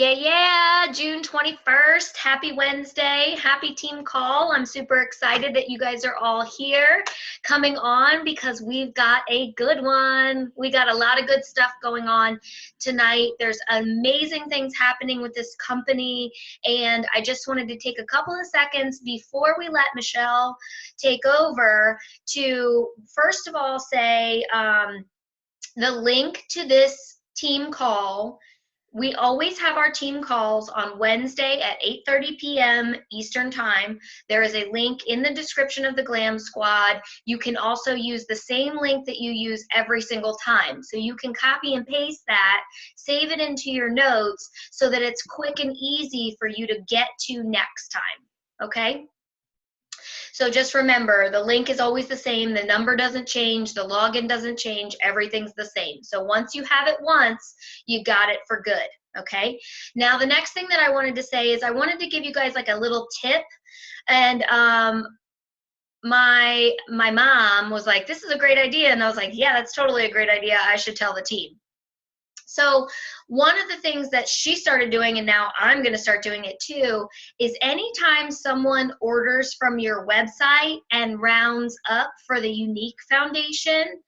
Yeah, June 21st. Happy Wednesday. Happy team call. I'm super excited that you guys are all here coming on because we've got a good one. We got a lot of good stuff going on tonight. There's amazing things happening with this company, and I just wanted to take a couple of seconds before we let Michelle take over to first of all say the link to this team call. We always have our team calls on Wednesday at 8:30 p.m. Eastern Time. There is a link in the description of the Glam Squad. You can also use the same link that you use every single time. So you can copy and paste that, save it into your notes so that it's quick and easy for you to get to next time, okay? So just remember, the link is always the same, the number doesn't change, the login doesn't change, everything's the same. So once you have it once, you got it for good, okay? Now the next thing that I wanted to say is I wanted to give you guys like a little tip, and my mom was like, this is a great idea, and I was like, yeah, that's totally a great idea, I should tell the team. So one of the things that she started doing, and now I'm going to start doing it too, is anytime someone orders from your website and rounds up for the Younique Foundation,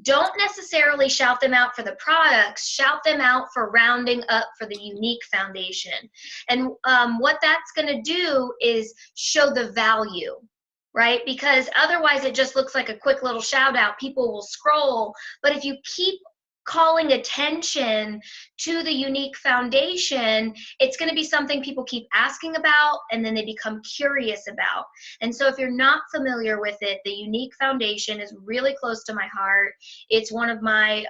don't necessarily shout them out for the products, shout them out for rounding up for the Younique Foundation. And what that's going to do is show the value, right? Because otherwise it just looks like a quick little shout out. People will scroll. But if you keep calling attention to the Younique Foundation, it's going to be something people keep asking about, and then they become curious about. And so if you're not familiar with it, the Younique Foundation is really close to my heart. It's one of my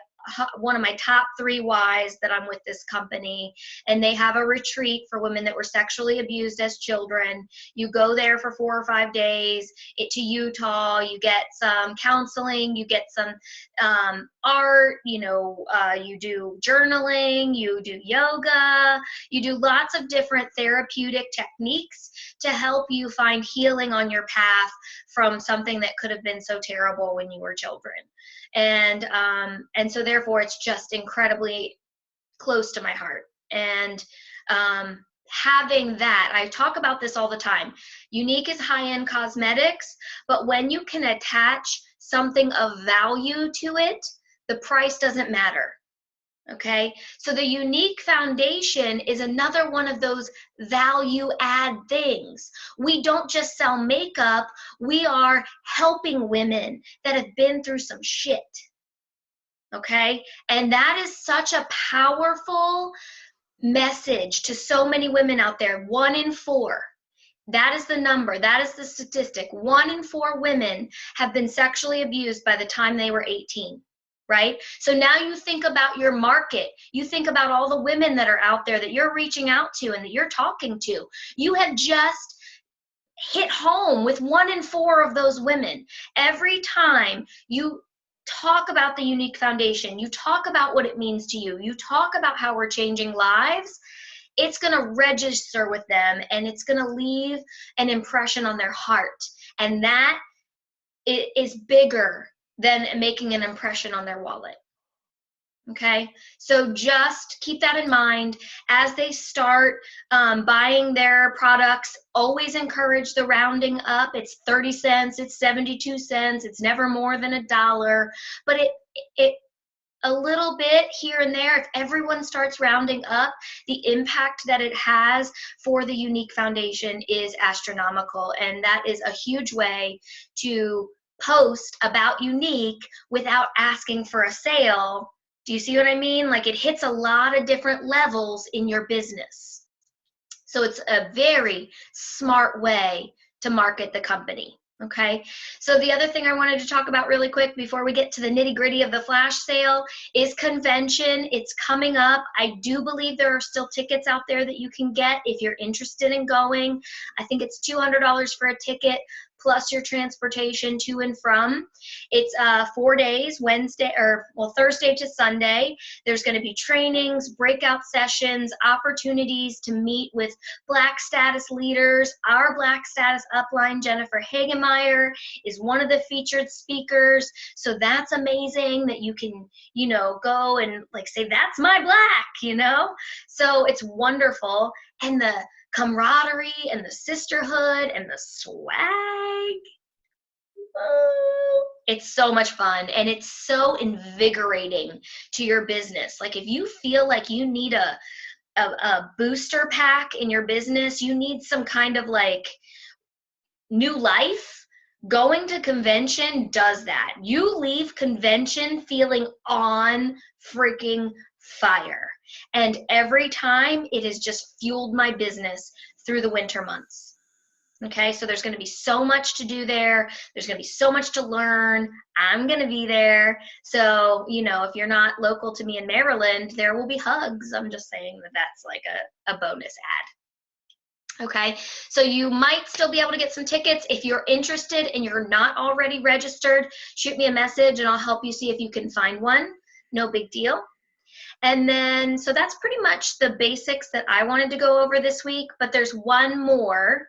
top 3 whys that I'm with this company, and they have a retreat for women that were sexually abused as children. You go there for 4 or 5 days to Utah. You get some counseling, you get some art, you do journaling, you do yoga, you do lots of different therapeutic techniques to help you find healing on your path from something that could have been so terrible when you were children. And so therefore it's just incredibly close to my heart. And having that, I talk about this all the time. Younique is high-end cosmetics, but when you can attach something of value to it, the price doesn't matter. Okay, so the Younique Foundation is another one of those value add things. We don't just sell makeup, we are helping women that have been through some shit. Okay, and that is such a powerful message to so many women out there. 1 in 4. That is the number, that is the statistic. 1 in 4 women have been sexually abused by the time they were 18. Right? So now you think about your market. You think about all the women that are out there that you're reaching out to and that you're talking to. You have just hit home with 1 in 4 of those women. Every time you talk about the Younique Foundation, you talk about what it means to you, you talk about how we're changing lives, it's going to register with them, and it's going to leave an impression on their heart. And that is bigger than making an impression on their wallet. Okay, so just keep that in mind as they start buying their products. Always encourage the rounding up. It's 30 cents, it's 72 cents, it's never more than $1, but it a little bit here and there, if everyone starts rounding up, the impact that it has for the Younique Foundation is astronomical, and that is a huge way to post about Younique without asking for a sale. Do you see what I mean? Like, it hits a lot of different levels in your business. So it's a very smart way to market the company. Okay, so the other thing I wanted to talk about really quick before we get to the nitty-gritty of the flash sale is convention. It's coming up. I do believe there are still tickets out there that you can get if you're interested in going. I think it's $200 for a ticket, plus your transportation to and from. It's 4 days, Thursday to Sunday. There's going to be trainings, breakout sessions, opportunities to meet with Black status leaders. Our Black status upline, Jennifer Hagemeyer, is one of the featured speakers. So that's amazing that you can, go and like say, that's my Black, So it's wonderful. And the camaraderie and the sisterhood and the swag. It's so much fun, and it's so invigorating to your business. Like if you feel like you need a booster pack in your business, you need some kind of like new life, going to convention does that. You leave convention feeling on freaking fire. And every time it has just fueled my business through the winter months. Okay, so there's going to be so much to do there. There's going to be so much to learn. I'm going to be there. So, if you're not local to me in Maryland, there will be hugs. I'm just saying that that's like a bonus ad. Okay, so you might still be able to get some tickets. If you're interested and you're not already registered, shoot me a message and I'll help you see if you can find one. No big deal. And then, so that's pretty much the basics that I wanted to go over this week, but there's one more.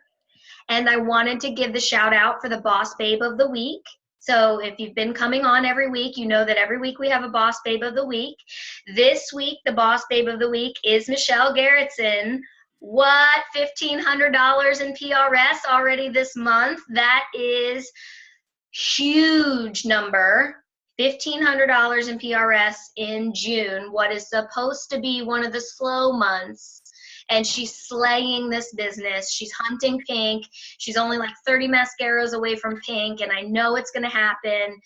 And I wanted to give the shout out for the Boss Babe of the Week. So if you've been coming on every week, you know that every week we have a Boss Babe of the Week. This week, the Boss Babe of the Week is Michelle Garrettson. What? $1,500 in PRS already this month? That is huge number. $1,500 in PRS in June, what is supposed to be one of the slow months. And she's slaying this business. She's hunting pink. She's only like 30 mascaras away from pink, and I know it's going to happen.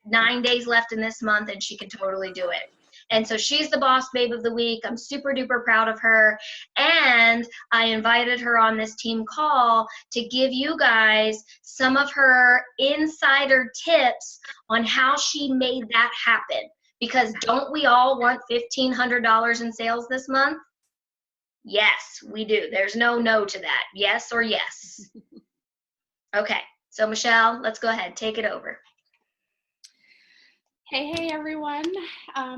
9 days left in this month, and she can totally do it. And so she's the Boss Babe of the Week. I'm super duper proud of her. And I invited her on this team call to give you guys some of her insider tips on how she made that happen. Because don't we all want $1,500 in sales this month? Yes, we do. There's no to that. Yes or yes. Okay, so Michelle, let's go ahead. Take it over. Hey, everyone.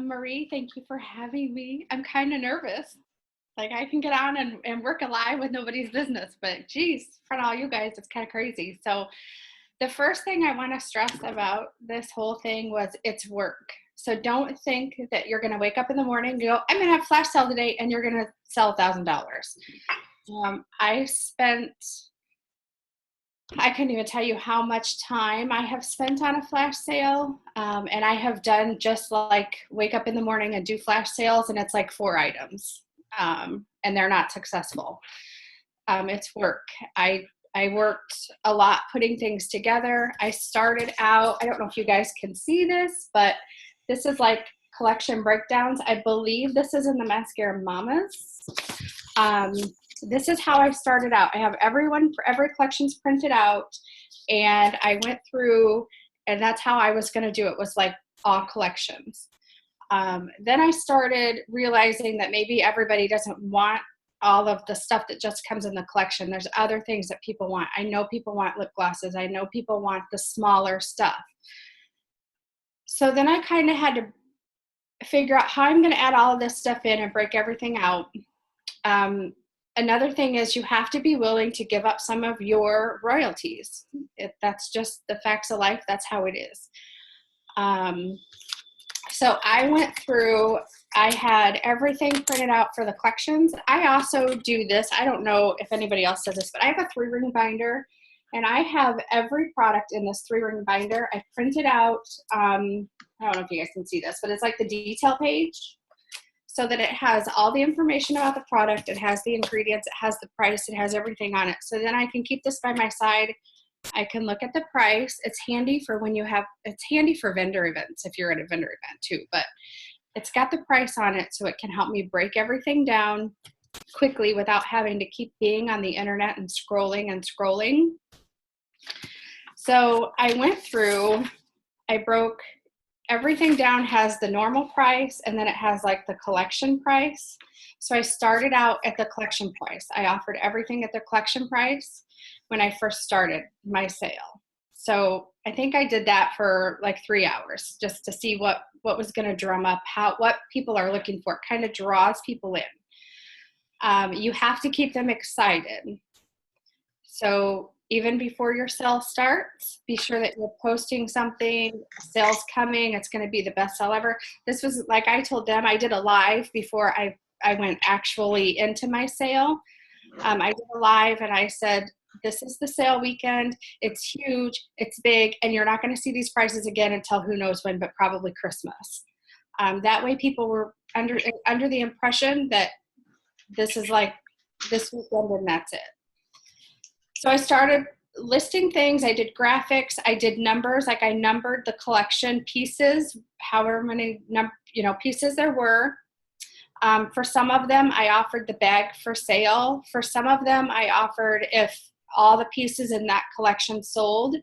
Marie, thank you for having me. I'm kind of nervous. Like I can get on and work live with nobody's business, but geez, in front of all you guys, it's kind of crazy. So the first thing I want to stress about this whole thing was it's work. So don't think that you're going to wake up in the morning and go, I'm going to have a flash sale today, and you're going to sell $1,000. I couldn't even tell you how much time I have spent on a flash sale. And I have done just like wake up in the morning and do flash sales, and it's like 4 items. And they're not successful. It's work. I worked a lot putting things together. I started out, I don't know if you guys can see this, but this is like collection breakdowns. I believe this is in the Mascara Mamas. This is how I started out. I have every collection's printed out, and I went through, and that's how I was going to do it, was like all collections. Then I started realizing that maybe everybody doesn't want all of the stuff that just comes in the collection. There's other things that people want. I know people want lip glosses. I know people want the smaller stuff. So then I kind of had to figure out how I'm going to add all of this stuff in and break everything out. Another thing is you have to be willing to give up some of your royalties. That's just the facts of life. That's how it is. So I went through, I had everything printed out for the collections. I also do this. I don't know if anybody else does this, but I have a 3-ring binder, and I have every product in this 3-ring binder. I printed out, I don't know if you guys can see this, but it's like the detail page, so that it has all the information about the product. It has the ingredients, it has the price, it has everything on it. So then I can keep this by my side. I can look at the price. It's handy for it's handy for vendor events if you're at a vendor event too, but it's got the price on it, so it can help me break everything down quickly without having to keep being on the internet and scrolling and scrolling. So I went through, I broke everything down has the normal price, and then it has like the collection price. So I started out at the collection price. I offered everything at the collection price when I first started my sale. So I think I did that for like 3 hours just to see what was going to drum up, what people are looking for. It kind of draws people in. You have to keep them excited. So even before your sale starts, be sure that you're posting something, sale's coming, it's going to be the best sale ever. This was, like I told them, I did a live before I went actually into my sale. I did a live and I said, this is the sale weekend. It's huge, it's big, and you're not going to see these prices again until who knows when, but probably Christmas. That way people were under the impression that this is like this weekend and that's it. So I started listing things. I did graphics. I did numbers. Like I numbered the collection pieces, however many pieces there were. For some of them, I offered the bag for sale. For some of them, I offered if all the pieces in that collection sold,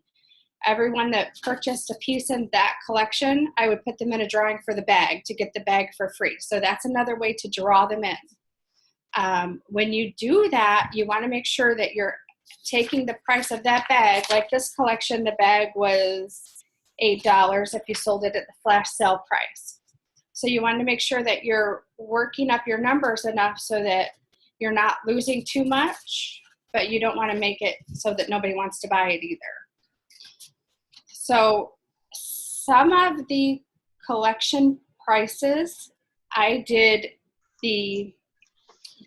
everyone that purchased a piece in that collection, I would put them in a drawing for the bag to get the bag for free. So that's another way to draw them in. When you do that, you want to make sure that you're taking the price of that bag. Like this collection, the bag was $8 if you sold it at the flash sale price. So you want to make sure that you're working up your numbers enough so that you're not losing too much, but you don't want to make it so that nobody wants to buy it either. So some of the collection prices, I did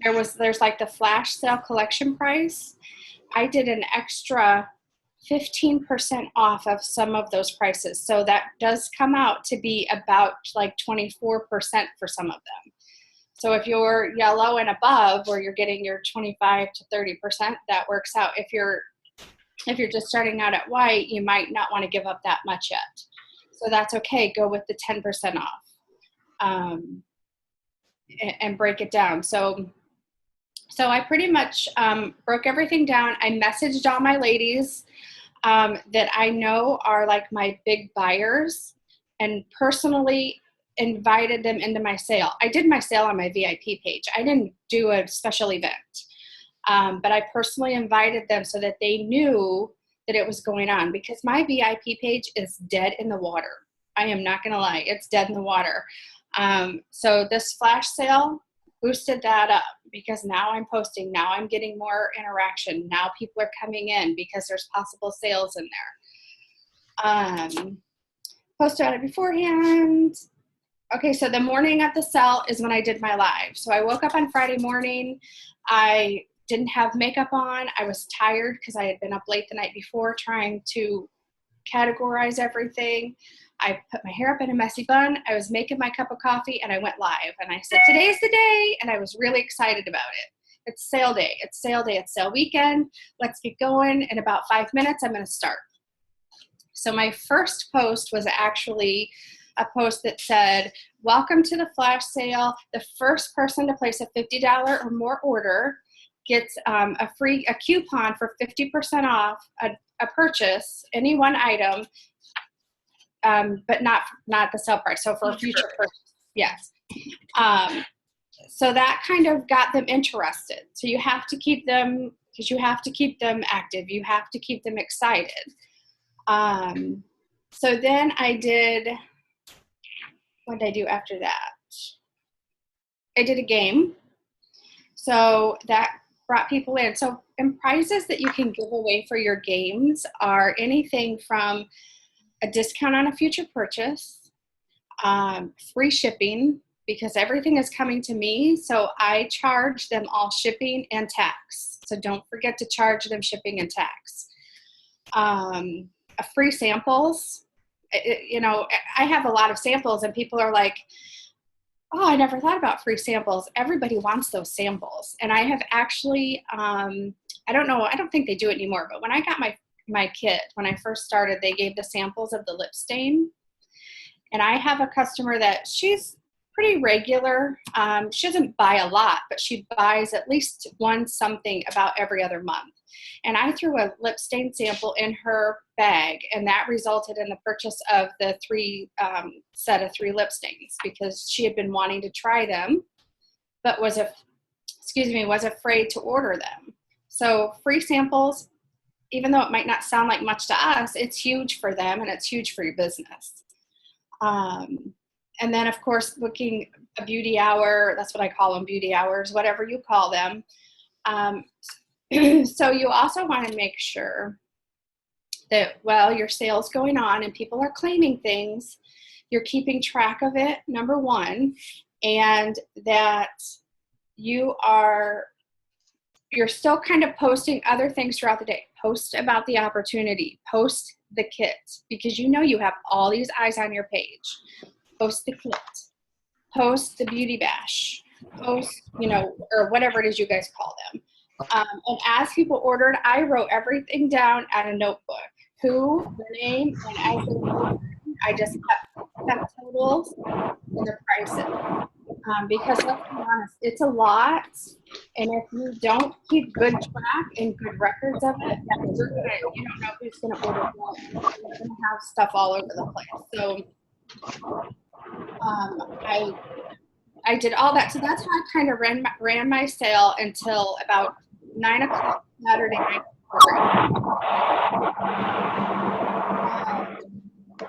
there's like the flash sale collection price. I did an extra 15% off of some of those prices. So that does come out to be about like 24% for some of them. So if you're yellow and above, where you're getting your 25 to 30%, that works out. If you're just starting out at white, you might not want to give up that much yet. So that's okay. Go with the 10% off and break it down. So I pretty much broke everything down. I messaged all my ladies that I know are like my big buyers and personally invited them into my sale. I did my sale on my VIP page. I didn't do a special event, but I personally invited them so that they knew that it was going on, because my VIP page is dead in the water. I am not going to lie. It's dead in the water. So this flash sale boosted that up, because now I'm posting, now I'm getting more interaction, now people are coming in because there's possible sales in there. Posted on it beforehand. Okay, so the morning of the sale is when I did my live. So I woke up on Friday morning. I didn't have makeup on. I was tired because I had been up late the night before trying to categorize everything. I put my hair up in a messy bun. I was making my cup of coffee and I went live. And I said, today's the day. And I was really excited about it. It's sale day. It's sale day. It's sale weekend. Let's get going. In about 5 minutes, I'm going to start. So my first post was actually a post that said, welcome to the flash sale. The first person to place a $50 or more order gets a coupon for 50% off a purchase, any one item, but not the sale price. So for a future purchase, yes. So that kind of got them interested. So you have to keep them, because you have to keep them active. You have to keep them excited. So then what did I do after that? I did a game. So that brought people in. So, and prizes that you can give away for your games are anything from a discount on a future purchase, free shipping, because everything is coming to me. So I charge them all shipping and tax. So don't forget to charge them shipping and tax. Free samples. I have a lot of samples and people are like, oh, I never thought about free samples. Everybody wants those samples. And I have actually, I don't think they do it anymore, but when I got my kit, when I first started, they gave the samples of the lip stain. And I have a customer that she's pretty regular. She doesn't buy a lot, but she buys at least one something about every other month. And I threw a lip stain sample in her bag, and that resulted in the purchase of the set of 3 lip stains, because she had been wanting to try them, but was afraid to order them. So free samples, even though it might not sound like much to us, it's huge for them, and it's huge for your business. And then, of course, booking a beauty hour, that's what I call them, beauty hours, whatever you call them. So you also want to make sure that, while your sale's going on and people are claiming things, you're keeping track of it, number one, and that you're still kind of posting other things throughout the day. Post about the opportunity, post the kit, because you have all these eyes on your page. Post the kit, post the beauty bash, post, or whatever it is you guys call them. And as people ordered, I wrote everything down on a notebook. Who, the name, and I just kept totals and the prices. Because let's be honest, it's a lot. And if you don't keep good track and good records of it, you don't know who's going to order what. You're going to have stuff all over the place. So I did all that. So that's how I kind of ran my sale until about 9 o'clock Saturday night.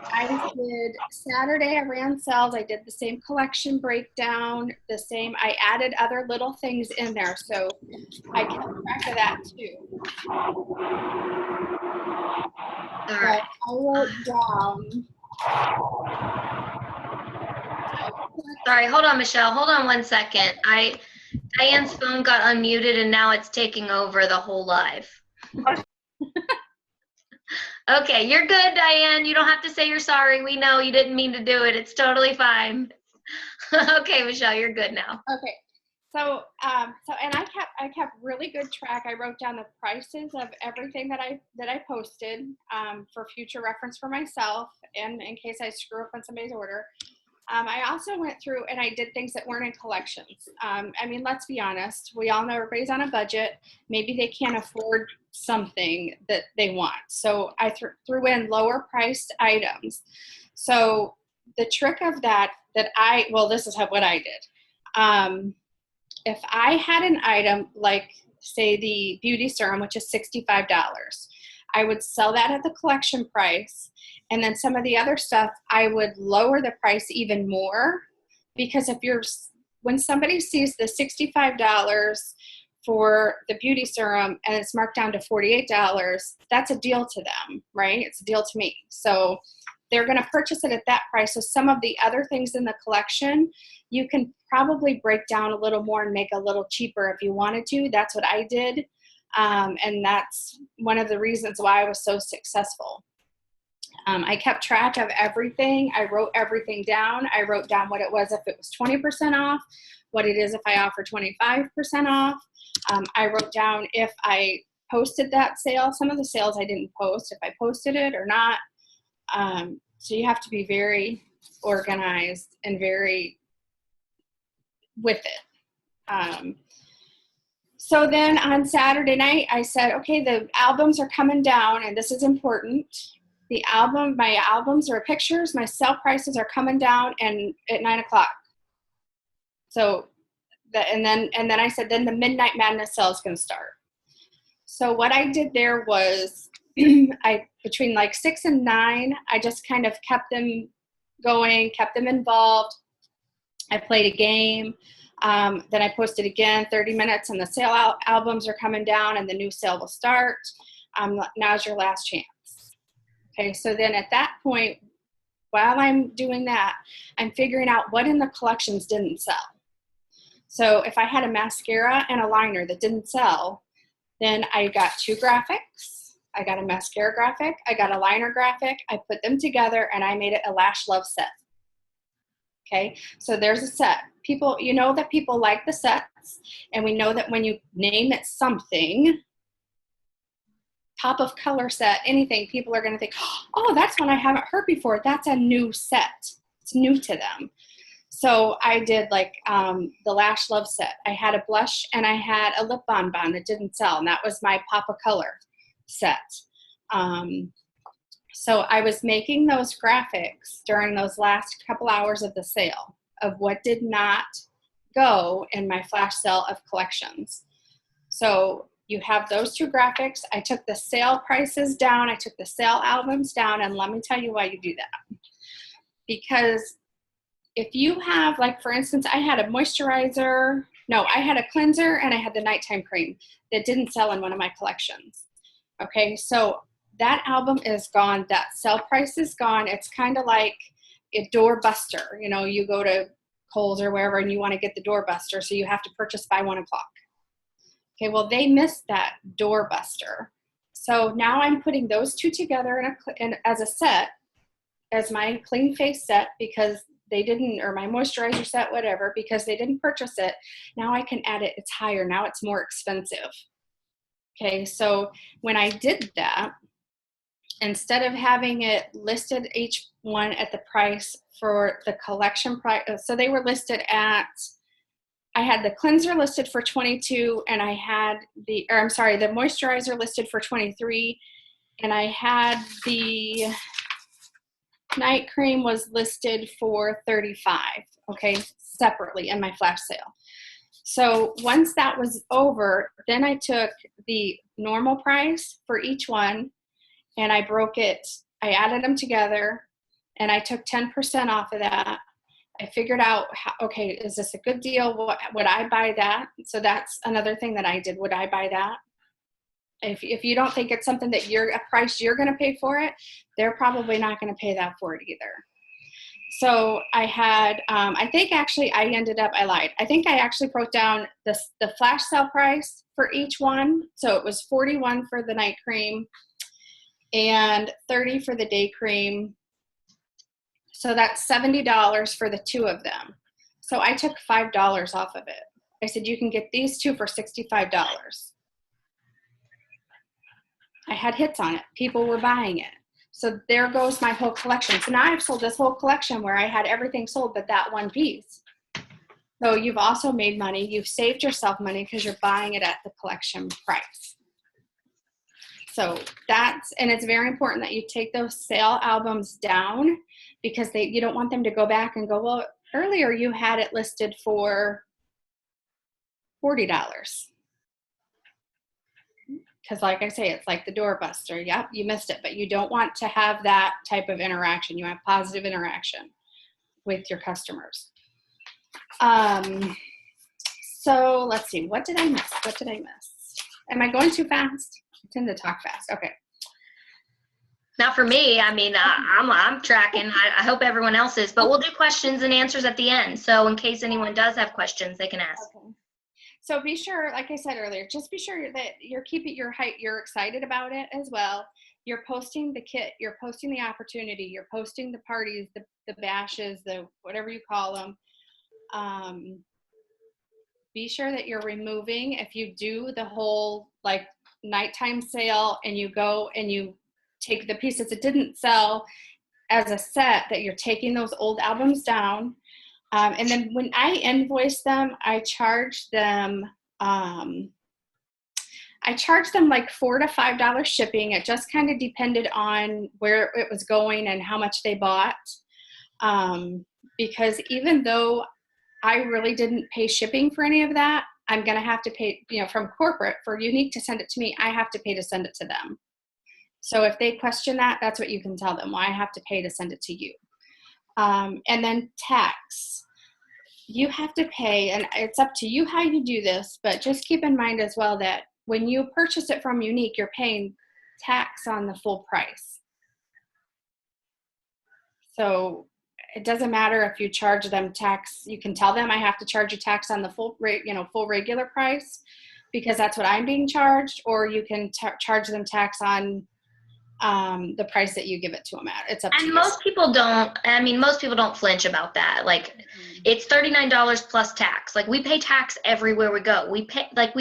I did Saturday, I ran sales. I did the same collection breakdown, I added other little things in there. So I kept track of that too. All right. I wrote down. Sorry, hold on, Michelle. Hold on one second. Diane's phone got unmuted, and now it's taking over the whole live. Okay, you're good, Diane. You don't have to say you're sorry. We know you didn't mean to do it. It's totally fine. Okay, Michelle, you're good now. Okay. So and I kept really good track. I wrote down the prices of everything that I posted for future reference for myself, and in case I screw up on somebody's order. I also went through and I did things that weren't in collections. Let's be honest. We all know everybody's on a budget. Maybe they can't afford something that they want. So I threw in lower priced items. So the trick of this is what I did. If I had an item like, say, the beauty serum, which is $65, I would sell that at the collection price. And then some of the other stuff, I would lower the price even more, because when somebody sees the $65 for the beauty serum and it's marked down to $48, that's a deal to them, right? It's a deal to me. So they're going to purchase it at that price. So some of the other things in the collection, you can probably break down a little more and make a little cheaper if you wanted to. That's what I did. And that's one of the reasons why I was so successful. I kept track of everything. I wrote everything down. I wrote down what it was if it was 20% off, what it is if I offer 25% off. I wrote down if I posted that sale. Some of the sales I didn't post, if I posted it or not. So you have to be very organized and very with it. So then on Saturday night, I said, okay, the albums are coming down, and this is important. My albums are pictures, my sale prices are coming down and at 9 o'clock. So and then I said, then the Midnight Madness sale is going to start. So what I did there was between like 6 and 9, I just kind of kept them going, kept them involved. I played a game. Then I posted again, 30 minutes, and the sale albums are coming down and the new sale will start. Now's your last chance. Okay, so then at that point, while I'm doing that, I'm figuring out what in the collections didn't sell. So if I had a mascara and a liner that didn't sell, then I got 2 graphics. I got a mascara graphic. I got a liner graphic. I put them together, and I made it a Lash Love set. Okay, so there's a set. People, that people like the sets, and we know that when you name it something, top of color set, anything, people are going to think, oh, that's one I haven't heard before. That's a new set. It's new to them. So I did like the Lash Love set. I had a blush and I had a lip bonbon that didn't sell, and that was my Pop of Color set. So I was making those graphics during those last couple hours of the sale of what did not go in my flash sale of collections. So you have those two graphics. I took the sale prices down. I took the sale albums down. And let me tell you why you do that. Because if you have, like, for instance, I had a cleanser and I had the nighttime cream that didn't sell in one of my collections. Okay, so that album is gone. That sale price is gone. It's kind of like a doorbuster. You know, you go to Kohl's or wherever and you want to get the doorbuster, so you have to purchase by 1 o'clock. Okay, well, they missed that doorbuster. So now I'm putting those two together as a set, as my clean face set, because they didn't, or my moisturizer set, whatever, because they didn't purchase it. Now I can add it. It's higher. Now it's more expensive. Okay, so when I did that, instead of having it listed each one at the price for the collection price, so they were listed at, I had the cleanser listed for $22, and I had the moisturizer listed for $23, and I had the night cream was listed for $35, okay, separately in my flash sale. So once that was over, then I took the normal price for each one and I broke it, I added them together and I took 10% off of that. I figured out, okay, is this a good deal? Would I buy that? So that's another thing that I did. Would I buy that? If you don't think it's something that a price you're going to pay for it, they're probably not going to pay that for it either. So I had, I think actually I lied. I think I actually broke down the flash sale price for each one. So it was $41 for the night cream and $30 for the day cream. So that's $70 for the two of them. So I took $5 off of it. I said, you can get these two for $65. I had hits on it. People were buying it. So there goes my whole collection. So now I've sold this whole collection where I had everything sold but that one piece. So you've also made money. You've saved yourself money because you're buying it at the collection price. So and it's very important that you take those sale albums down because you don't want them to go back and go, well, earlier you had it listed for $40. Because like I say, it's like the doorbuster. Yep, you missed it. But you don't want to have that type of interaction. You have positive interaction with your customers. So let's see. What did I miss? Am I going too fast? I tend to talk fast. Okay. Not for me. I mean, I'm tracking. I hope everyone else is. But we'll do questions and answers at the end. So in case anyone does have questions, they can ask. Okay. So be sure, like I said earlier, just be sure that you're excited about it as well. You're posting the kit, you're posting the opportunity, you're posting the parties, the bashes, the whatever you call them. Be sure that you're removing, if you do the whole like nighttime sale and you go and you take the pieces that didn't sell as a set, that you're taking those old albums down. And then when I invoice them, I charge them like $4 to $5 shipping. It just kind of depended on where it was going and how much they bought. Because even though I really didn't pay shipping for any of that, I'm going to have to pay, from corporate for Younique to send it to me, I have to pay to send it to them. So if they question that, that's what you can tell them. Well, I have to pay to send it to you. And then tax. You have to pay, and it's up to you how you do this, but just keep in mind as well that when you purchase it from Younique, you're paying tax on the full price. So it doesn't matter if you charge them tax. You can tell them I have to charge you tax on the full rate, full regular price, because that's what I'm being charged, or you can charge them tax on the price that you give it to them at. It's up to you. And most people don't flinch about that. Like, it's $39 plus tax. Like, we pay tax everywhere we go. We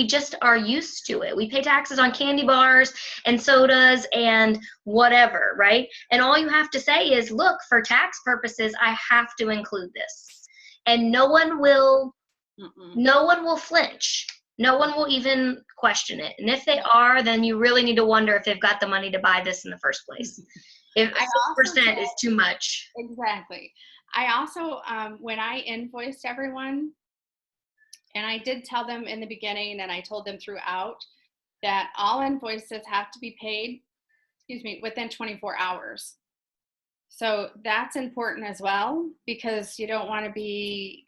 just are used to it. We pay taxes on candy bars and sodas and whatever, right? And all you have to say is, look, for tax purposes, I have to include this. and no one will flinch. No one will even question it. And if they are, then you really need to wonder if they've got the money to buy this in the first place. If 6% is too much. Exactly. I also, when I invoiced everyone, and I did tell them in the beginning, and I told them throughout, that all invoices have to be paid, within 24 hours. So that's important as well, because you don't want to be,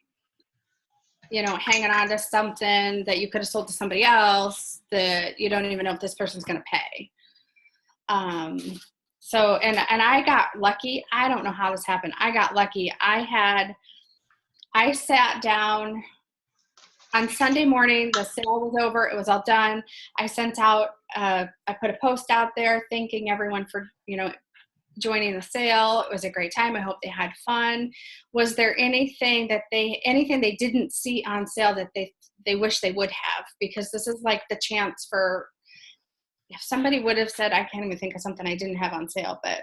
hanging on to something that you could have sold to somebody else that you don't even know if this person's going to pay. So, and I got lucky. I don't know how this happened. I got lucky. I sat down on Sunday morning. The sale was over. It was all done. I sent out, I put a post out there thanking everyone for, joining the sale. It was a great time. I hope they had fun. Was there anything they didn't see on sale that they wish they would have? Because this is like the chance for, if somebody would have said, I can't even think of something I didn't have on sale, but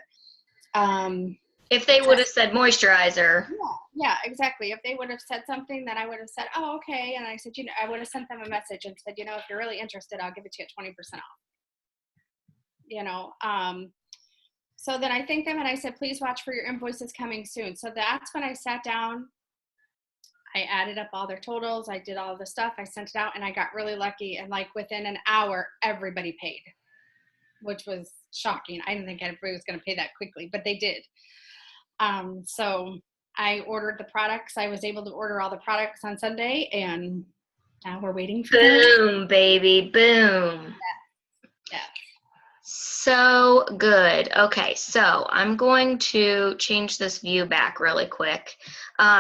if they would have said moisturizer. Yeah, exactly. If they would have said something, then I would have said, oh, okay. And I said, I would have sent them a message and said, if you're really interested, I'll give it to you at 20% off. So then I thanked them and I said, please watch for your invoices coming soon. So that's when I sat down. I added up all their totals. I did all the stuff. I sent it out and I got really lucky. And like within an hour, everybody paid, which was shocking. I didn't think everybody was going to pay that quickly, but they did. So I ordered the products. I was able to order all the products on Sunday, and now we're waiting for Boom, baby, boom. Yeah. So good. Okay, so I'm going to change this view back really quick.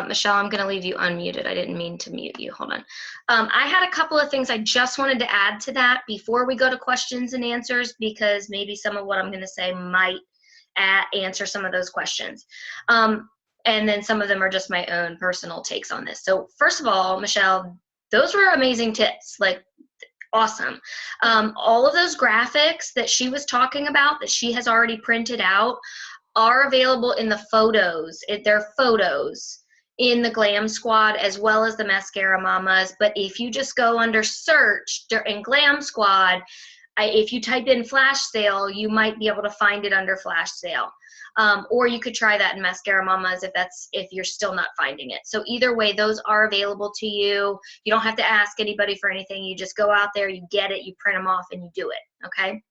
Michelle, I'm going to leave you unmuted. I didn't mean to mute you. Hold on. I had a couple of things I just wanted to add to that before we go to questions and answers, because maybe some of what I'm going to say might answer some of those questions. And then some of them are just my own personal takes on this. So first of all, Michelle, those were amazing tips. Like, awesome. All of those graphics that she was talking about that she has already printed out are available in the photos. They're photos in the Glam Squad as well as the Mascara Mamas. But if you just go under search in Glam Squad, if you type in flash sale, you might be able to find it under flash sale. Or you could try that in Mascara Mamas if you're still not finding it. So either way, those are available to you. You don't have to ask anybody for anything. You just go out there, you get it, you print them off, and you do it, okay?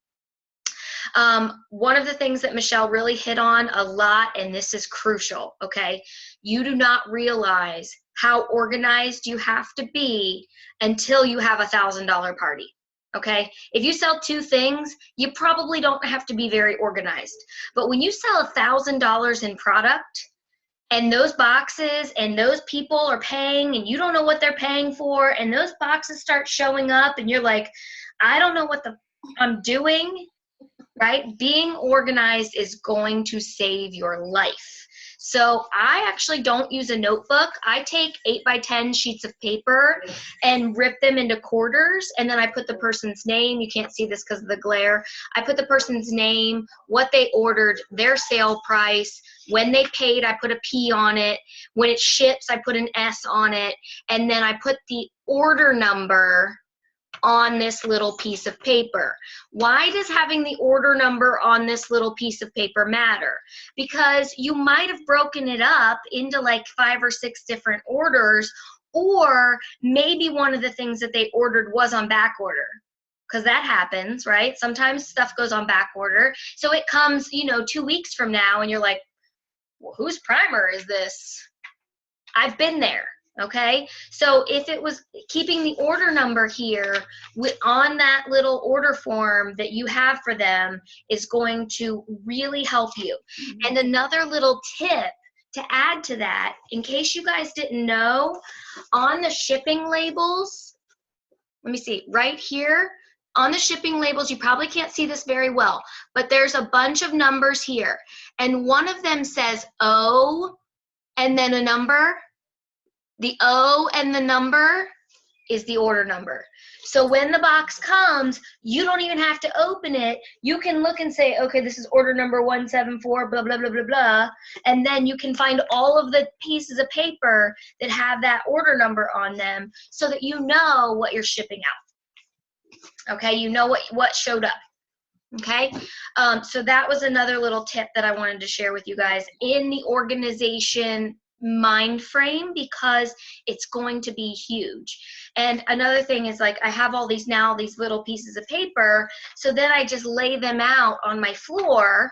One of the things that Michelle really hit on a lot, and this is crucial, okay? You do not realize how organized you have to be until you have a $1,000 party. Okay, if you sell 2 things, you probably don't have to be very organized. But when you sell $1,000 in product, and those boxes and those people are paying, and you don't know what they're paying for, and those boxes start showing up, and you're like, I don't know what I'm doing, right? Being organized is going to save your life. So I actually don't use a notebook. I take 8x10 sheets of paper and rip them into quarters, and then I put the person's name. You can't see this because of the glare. I put the person's name, what they ordered, their sale price. When they paid, I put a P on it. When it ships, I put an S on it. And then I put the order number on this little piece of paper. Why does having the order number on this little piece of paper matter? Because you might have broken it up into like 5 or 6 different orders, or maybe one of the things that they ordered was on back order, because that happens, right? Sometimes stuff goes on back order. So it comes, 2 weeks from now, and you're like, well, whose primer is this? I've been there. Okay, so if it was keeping the order number here on that little order form that you have for them is going to really help you. Mm-hmm. And another little tip to add to that, in case you guys didn't know, on the shipping labels, let me see, right here, on the shipping labels, you probably can't see this very well, but there's a bunch of numbers here. And one of them says O and then a number. The O and the number, is the order number. So when the box comes, you don't even have to open it. You can look and say, okay, this is order number 174, blah, blah, blah, blah, blah. And then you can find all of the pieces of paper that have that order number on them so that you know what you're shipping out. Okay, you know what showed up. Okay, so that was another little tip that I wanted to share with you guys in the organization mind frame, because it's going to be huge. And another thing is, like, I have all these little pieces of paper, so then I just lay them out on my floor,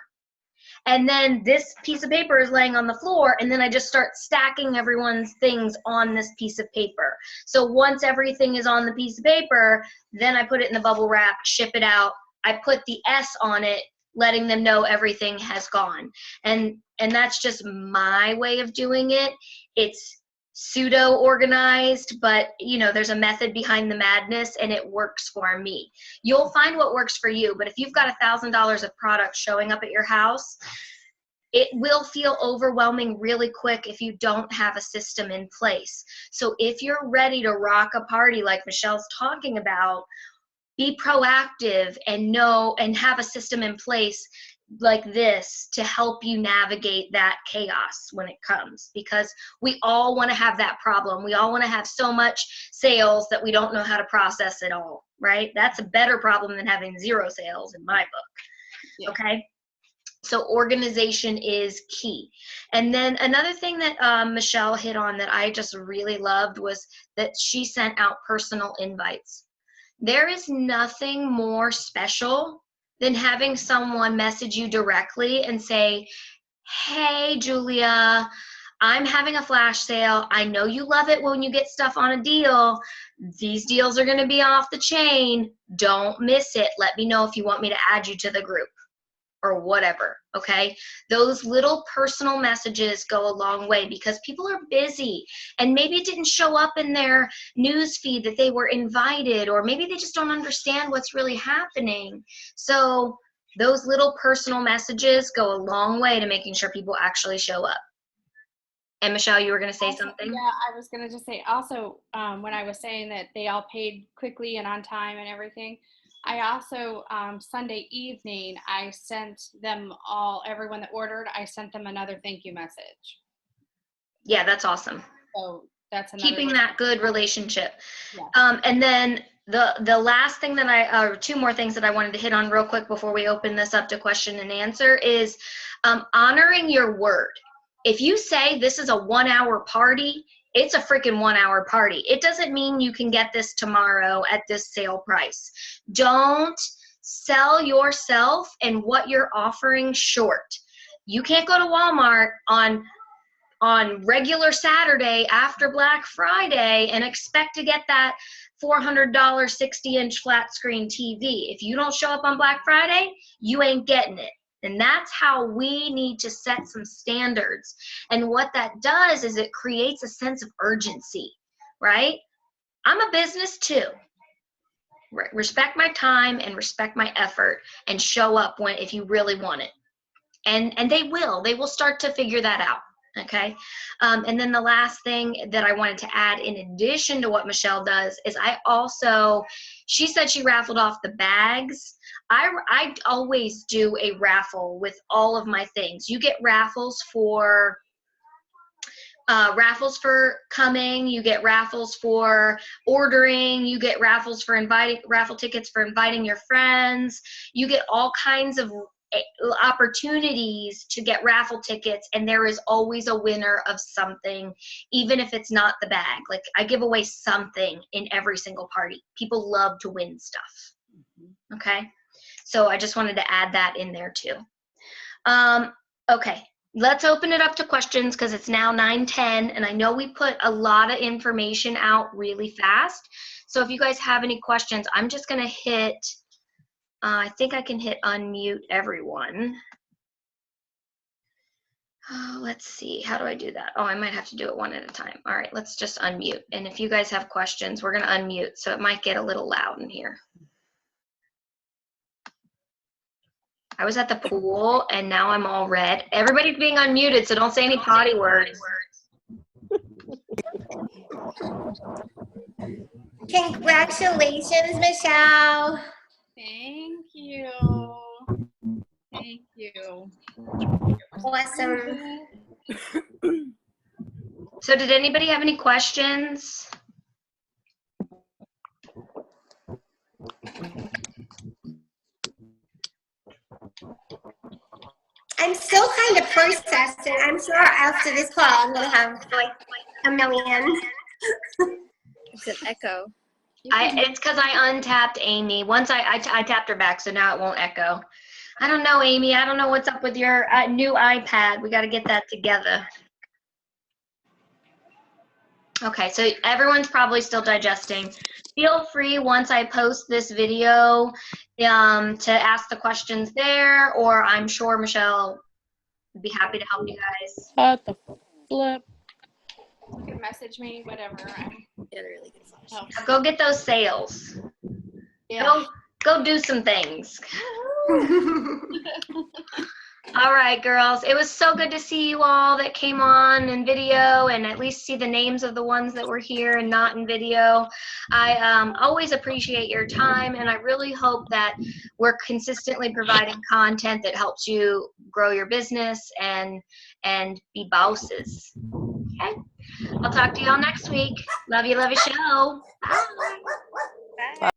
and then this piece of paper is laying on the floor, and then I just start stacking everyone's things on this piece of paper. So once everything is on the piece of paper, then I put it in the bubble wrap, ship it out. I put the S on it, letting them know everything has gone. And that's just my way of doing it. It's pseudo organized, but you know, there's a method behind the madness, and it works for me. You'll find what works for you, but if you've got $1,000 of product showing up at your house, it will feel overwhelming really quick if you don't have a system in place. So if you're ready to rock a party like Michelle's talking about, be proactive and know and have a system in place like this to help you navigate that chaos when it comes, because we all want to have that problem. We all want to have so much sales that we don't know how to process it all, right? That's a better problem than having 0 sales in my book. Yeah. Okay. So organization is key. And then another thing that Michelle hit on that I just really loved was that she sent out personal invites. There is nothing more special than having someone message you directly and say, hey, Julia, I'm having a flash sale. I know you love it when you get stuff on a deal. These deals are going to be off the chain. Don't miss it. Let me know if you want me to add you to the group or whatever, okay? Those little personal messages go a long way, because people are busy and maybe it didn't show up in their news feed that they were invited, or maybe they just don't understand what's really happening. So those little personal messages go a long way to making sure people actually show up. And Michelle, you were going to say something? Yeah, I was going to just say also, when I was saying that they all paid quickly and on time and everything, I also, Sunday evening, I sent them all, everyone that ordered, I sent them another thank you message. Yeah, that's awesome. So that's another keeping that good relationship. Yeah. And then the last thing that or 2 more things that I wanted to hit on real quick before we open this up to question and answer is honoring your word. If you say this is a 1-hour party, it's a freaking 1-hour party. It doesn't mean you can get this tomorrow at this sale price. Don't sell yourself and what you're offering short. You can't go to Walmart on regular Saturday after Black Friday and expect to get that $400 60-inch flat screen TV. If you don't show up on Black Friday, you ain't getting it. And that's how we need to set some standards. And what that does is it creates a sense of urgency, right? I'm a business too. Respect my time and respect my effort and show up if you really want it. And they will start to figure that out. Okay. And then the last thing that I wanted to add in addition to what Michelle does is she said she raffled off the bags. I always do a raffle with all of my things. You get raffles for coming, you get raffles for ordering, you get raffle tickets for inviting your friends, you get all kinds of opportunities to get raffle tickets, and there is always a winner of something, even if it's not the bag. Like, I give away something in every single party. People love to win stuff. Okay, so I just wanted to add that in there too. Okay, let's open it up to questions, because it's now 9:10 and I know we put a lot of information out really fast. So if you guys have any questions, I'm just going to hit I think I can hit unmute everyone. Let's see, how do I do that? Oh, I might have to do it one at a time. All right, let's just unmute. And if you guys have questions, we're going to unmute, so it might get a little loud in here. I was at the pool and now I'm all red. Everybody's being unmuted, so don't say any potty words. Congratulations, Michelle. Thank you. Thank you. Awesome. So did anybody have any questions? I'm still kind of processing. I'm sure after this call, I'm going to have like a million. It's an echo. It's because I untapped Amy. Once I tapped her back, so now it won't echo. I don't know, Amy. I don't know what's up with your new iPad. We got to get that together. Okay, so everyone's probably still digesting. Feel free once I post this video to ask the questions there, or I'm sure Michelle would be happy to help you guys. What the flip? You can message me, whatever. Yeah, really good flash. Oh, Go get those sales. yeah. Go do some things. All right, girls. It was so good to see you all that came on in video and at least see the names of the ones that were here and not in video. I always appreciate your time, and I really hope that we're consistently providing content that helps you grow your business and be bosses. Okay? I'll talk to y'all next week. Love you, show. Bye. Bye.